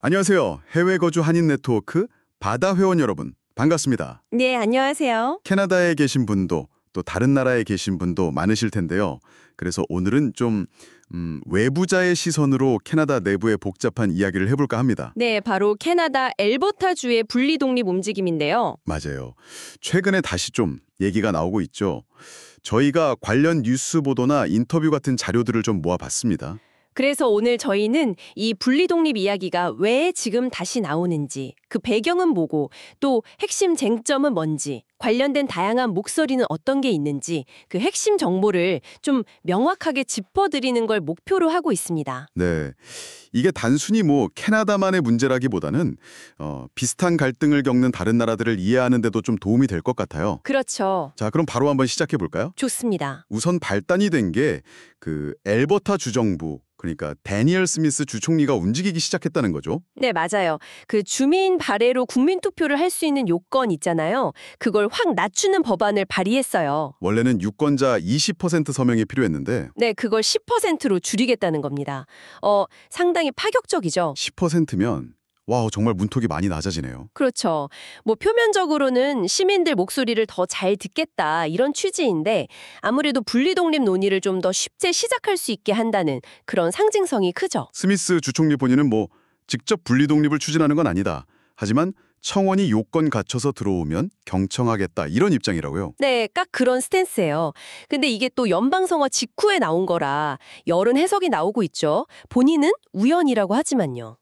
안녕하세요. 해외 거주 한인 네트워크 바다 회원 여러분, 반갑습니다. 네, 안녕하세요. 캐나다에 계신 분도 또 다른 나라에 계신 분도 많으실 텐데요. 그래서 오늘은 좀 외부자의 시선으로 캐나다 내부의 복잡한 이야기를 해볼까 합니다. 네, 바로 캐나다 엘버타주의 분리독립 움직임인데요. 맞아요. 최근에 다시 좀 얘기가 나오고 있죠. 저희가 관련 뉴스 보도나 인터뷰 같은 자료들을 좀 모아봤습니다. 그래서 오늘 저희는 이 분리독립 이야기가 왜 지금 다시 나오는지, 그 배경은 뭐고, 또 핵심 쟁점은 뭔지, 관련된 다양한 목소리는 어떤 게 있는지 그 핵심 정보를 좀 명확하게 짚어드리는 걸 목표로 하고 있습니다. 네, 이게 단순히 캐나다만의 문제라기보다는 비슷한 갈등을 겪는 다른 나라들을 이해하는 데도 좀 도움이 될 것 같아요. 그렇죠. 자, 그럼 바로 한번 시작해 볼까요? 좋습니다. 우선 발단이 된 게 그 엘버타 주정부, 그러니까 데니얼 스미스 주총리가 움직이기 시작했다는 거죠. 네, 맞아요. 그 주민 발해로 국민 투표를 할 수 있는 요건 있잖아요. 그걸 확 낮추는 법안을 발의했어요. 원래는 유권자 20% 서명이 필요했는데 네, 그걸 10%로 줄이겠다는 겁니다. 상당히 파격적이죠. 10%면 와우, 정말 문턱이 많이 낮아지네요. 그렇죠. 표면적으로는 시민들 목소리를 더 잘 듣겠다 이런 취지인데 아무래도 분리독립 논의를 좀 더 쉽게 시작할 수 있게 한다는 그런 상징성이 크죠. 스미스 주총리 본인은 직접 분리독립을 추진하는 건 아니다. 하지만 청원이 요건 갖춰서 들어오면 경청하겠다, 이런 입장이라고요. 네, 딱 그런 스탠스예요. 근데 이게 또 연방선거 직후에 나온 거라 여론 해석이 나오고 있죠. 본인은 우연이라고 하지만요.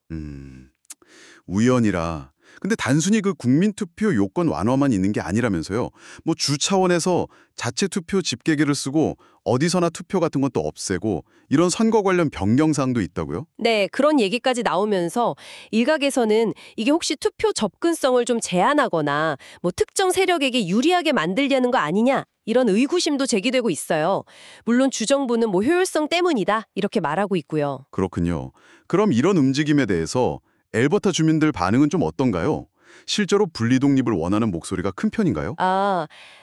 우연이라. 근데 단순히 그 국민투표 요건 완화만 있는 게 아니라면서요. 주 차원에서 자체 투표 집계기를 쓰고 어디서나 투표 같은 것도 없애고 이런 선거 관련 변경사항도 있다고요? 네, 그런 얘기까지 나오면서 일각에서는 이게 혹시 투표 접근성을 좀 제한하거나 특정 세력에게 유리하게 만들려는 거 아니냐 이런 의구심도 제기되고 있어요. 물론 주정부는 효율성 때문이다 이렇게 말하고 있고요. 그렇군요. 그럼 이런 움직임에 대해서 엘버타 주민들 반응은 좀 어떤가요? 실제로 분리독립을 원하는 목소리가 큰 편인가요?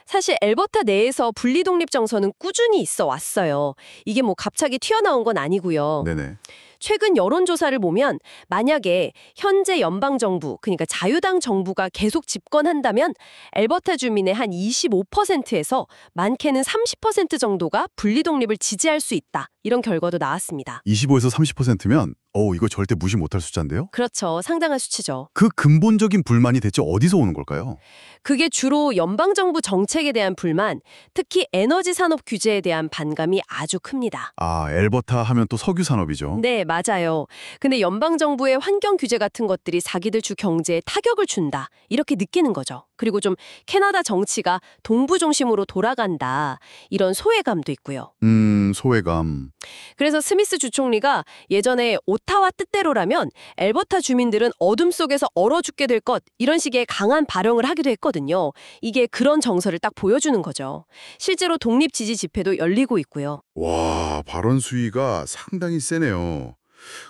사실 엘버타 내에서 분리독립 정서는 꾸준히 있어 왔어요. 이게 갑자기 튀어나온 건 아니고요. 네네. 최근 여론조사를 보면 만약에 현재 연방정부, 그러니까 자유당 정부가 계속 집권한다면 엘버타 주민의 한 25%에서 많게는 30% 정도가 분리독립을 지지할 수 있다. 이런 결과도 나왔습니다. 25에서 30%면 이거 절대 무시 못할 숫자인데요? 그렇죠. 상당한 수치죠. 그 근본적인 불만이 대체 어디서 오는 걸까요? 그게 주로 연방정부 정책에 대한 불만, 특히 에너지 산업 규제에 대한 반감이 아주 큽니다. 엘버타 하면 또 석유 산업이죠. 네, 맞아요. 근데 연방정부의 환경 규제 같은 것들이 자기들 주 경제에 타격을 준다. 이렇게 느끼는 거죠. 그리고 좀 캐나다 정치가 동부 중심으로 돌아간다. 이런 소외감도 있고요. 소외감. 그래서 스미스 주총리가 예전에 오타와 뜻대로라면 엘버타 주민들은 어둠 속에서 얼어 죽게 될 것 이런 식의 강한 발언을 하기도 했거든요. 이게 그런 정서를 딱 보여주는 거죠. 실제로 독립 지지 집회도 열리고 있고요. 와, 발언 수위가 상당히 세네요.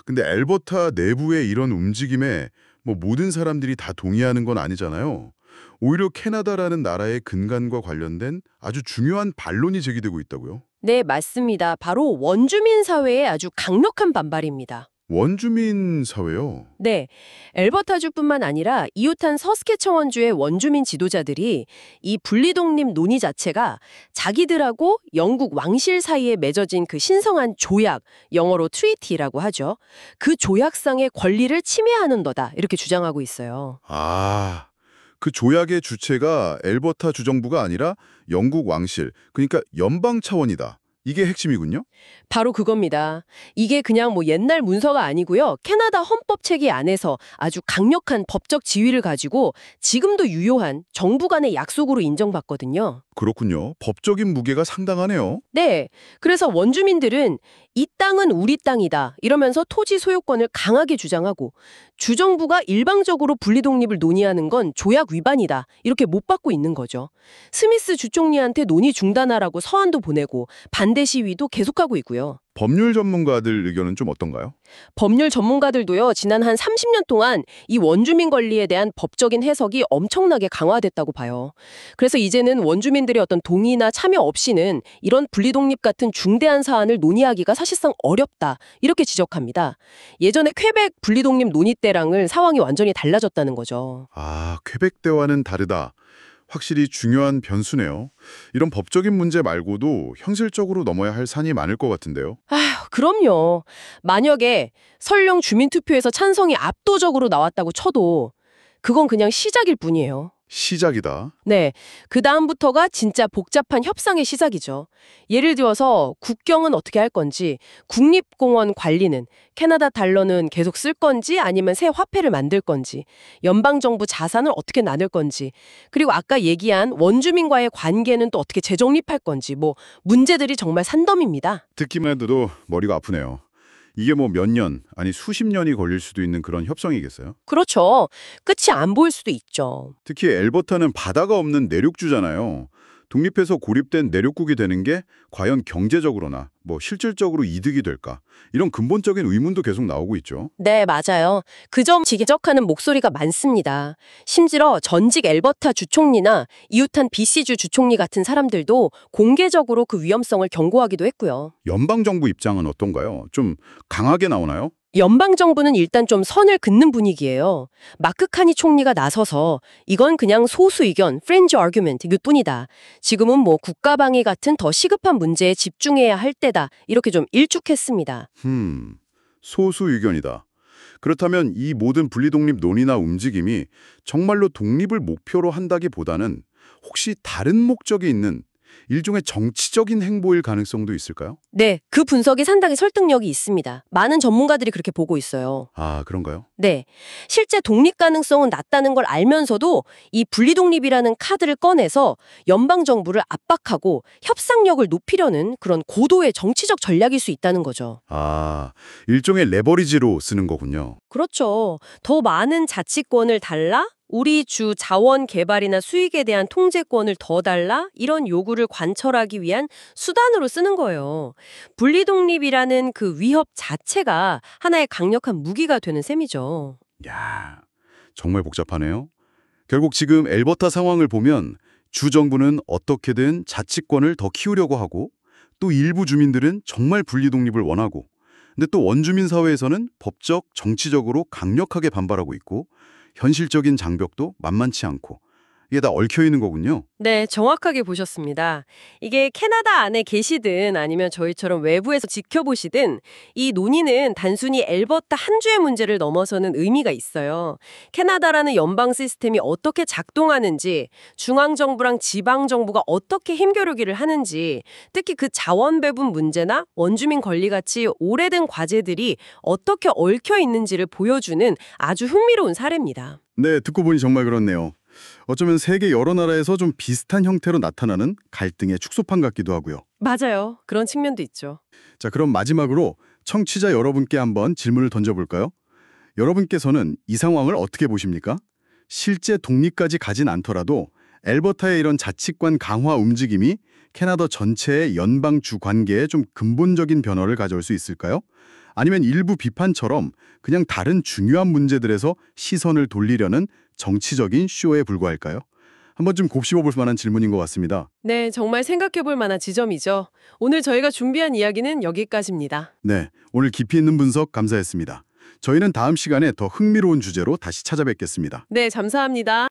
근데 엘버타 내부의 이런 움직임에 모든 사람들이 다 동의하는 건 아니잖아요. 오히려 캐나다라는 나라의 근간과 관련된 아주 중요한 반론이 제기되고 있다고요? 네, 맞습니다. 바로 원주민 사회의 아주 강력한 반발입니다. 원주민 사회요? 네, 엘버타주뿐만 아니라 이웃한 서스케처원주의 원주민 지도자들이 이 분리독립 논의 자체가 자기들하고 영국 왕실 사이에 맺어진 그 신성한 조약, 영어로 트리티라고 하죠. 그 조약상의 권리를 침해하는 거다 이렇게 주장하고 있어요. 그 조약의 주체가 엘버타 주정부가 아니라 영국 왕실, 그러니까 연방 차원이다. 이게 핵심이군요? 바로 그겁니다. 이게 그냥 옛날 문서가 아니고요. 캐나다 헌법 체계 안에서 아주 강력한 법적 지위를 가지고 지금도 유효한 정부 간의 약속으로 인정받거든요. 그렇군요. 법적인 무게가 상당하네요. 네. 그래서 원주민들은 이 땅은 우리 땅이다 이러면서 토지 소유권을 강하게 주장하고 주정부가 일방적으로 분리독립을 논의하는 건 조약 위반이다 이렇게 못 받고 있는 거죠. 스미스 주총리한테 논의 중단하라고 서한도 보내고 반대 시위도 계속하고 있고요. 법률 전문가들 의견은 좀 어떤가요? 법률 전문가들도요, 지난 한 30년 동안 이 원주민 권리에 대한 법적인 해석이 엄청나게 강화됐다고 봐요. 그래서 이제는 원주민들의 어떤 동의나 참여 없이는 이런 분리독립 같은 중대한 사안을 논의하기가 사실상 어렵다. 이렇게 지적합니다. 예전에 퀘벡 분리독립 논의 때랑은 상황이 완전히 달라졌다는 거죠. 아, 퀘벡 때와는 다르다. 확실히 중요한 변수네요. 이런 법적인 문제 말고도 현실적으로 넘어야 할 산이 많을 것 같은데요. 아휴, 그럼요. 만약에 설령 주민투표에서 찬성이 압도적으로 나왔다고 쳐도 그건 그냥 시작일 뿐이에요. 시작이다. 네, 그 다음부터가 진짜 복잡한 협상의 시작이죠. 예를 들어서 국경은 어떻게 할 건지, 국립공원 관리는, 캐나다 달러는 계속 쓸 건지 아니면 새 화폐를 만들 건지, 연방정부 자산을 어떻게 나눌 건지, 그리고 아까 얘기한 원주민과의 관계는 또 어떻게 재정립할 건지, 문제들이 정말 산더미입니다. 듣기만 해도 머리가 아프네요. 이게 뭐 몇 년, 아니 수십 년이 걸릴 수도 있는 그런 협상이겠어요? 그렇죠. 끝이 안 보일 수도 있죠. 특히 엘버타는 바다가 없는 내륙주잖아요. 독립해서 고립된 내륙국이 되는 게 과연 경제적으로나 실질적으로 이득이 될까? 이런 근본적인 의문도 계속 나오고 있죠. 네, 맞아요. 그 점 지적하는 목소리가 많습니다. 심지어 전직 엘버타 주총리나 이웃한 BC주 주총리 같은 사람들도 공개적으로 그 위험성을 경고하기도 했고요. 연방정부 입장은 어떤가요? 좀 강하게 나오나요? 연방정부는 일단 좀 선을 긋는 분위기예요. 마크 카니 총리가 나서서 이건 그냥 소수 의견, fringe argument 이뿐이다. 지금은 국가방위 같은 더 시급한 문제에 집중해야 할 때다. 이렇게 좀 일축했습니다. 소수 의견이다. 그렇다면 이 모든 분리독립 논의나 움직임이 정말로 독립을 목표로 한다기보다는 혹시 다른 목적이 있는 일종의 정치적인 행보일 가능성도 있을까요? 네, 그 분석이 상당히 설득력이 있습니다. 많은 전문가들이 그렇게 보고 있어요. 아, 그런가요? 네, 실제 독립 가능성은 낮다는 걸 알면서도 이 분리독립이라는 카드를 꺼내서 연방정부를 압박하고 협상력을 높이려는 그런 고도의 정치적 전략일 수 있다는 거죠. 아, 일종의 레버리지로 쓰는 거군요. 그렇죠. 더 많은 자치권을 달라? 우리 주 자원 개발이나 수익에 대한 통제권을 더 달라? 이런 요구를 관철하기 위한 수단으로 쓰는 거예요. 분리독립이라는 그 위협 자체가 하나의 강력한 무기가 되는 셈이죠. 야, 정말 복잡하네요. 결국 지금 엘버타 상황을 보면 주 정부는 어떻게든 자치권을 더 키우려고 하고 또 일부 주민들은 정말 분리독립을 원하고 근데 또 원주민 사회에서는 법적, 정치적으로 강력하게 반발하고 있고 현실적인 장벽도 만만치 않고 이게 다 얽혀 있는 거군요. 네, 정확하게 보셨습니다. 이게 캐나다 안에 계시든 아니면 저희처럼 외부에서 지켜보시든 이 논의는 단순히 엘버타 한 주의 문제를 넘어서는 의미가 있어요. 캐나다라는 연방 시스템이 어떻게 작동하는지, 중앙정부랑 지방정부가 어떻게 힘겨루기를 하는지, 특히 그 자원 배분 문제나 원주민 권리같이 오래된 과제들이 어떻게 얽혀 있는지를 보여주는 아주 흥미로운 사례입니다. 네, 듣고 보니 정말 그렇네요. 어쩌면 세계 여러 나라에서 좀 비슷한 형태로 나타나는 갈등의 축소판 같기도 하고요. 맞아요. 그런 측면도 있죠. 자, 그럼 마지막으로 청취자 여러분께 한번 질문을 던져볼까요? 여러분께서는 이 상황을 어떻게 보십니까? 실제 독립까지 가진 않더라도 엘버타의 이런 자치권 강화 움직임이 캐나다 전체의 연방주 관계에 좀 근본적인 변화를 가져올 수 있을까요? 아니면 일부 비판처럼 그냥 다른 중요한 문제들에서 시선을 돌리려는 정치적인 쇼에 불과할까요? 한번 좀 곱씹어볼 만한 질문인 것 같습니다. 네, 정말 생각해볼 만한 지점이죠. 오늘 저희가 준비한 이야기는 여기까지입니다. 네, 오늘 깊이 있는 분석 감사했습니다. 저희는 다음 시간에 더 흥미로운 주제로 다시 찾아뵙겠습니다. 네, 감사합니다.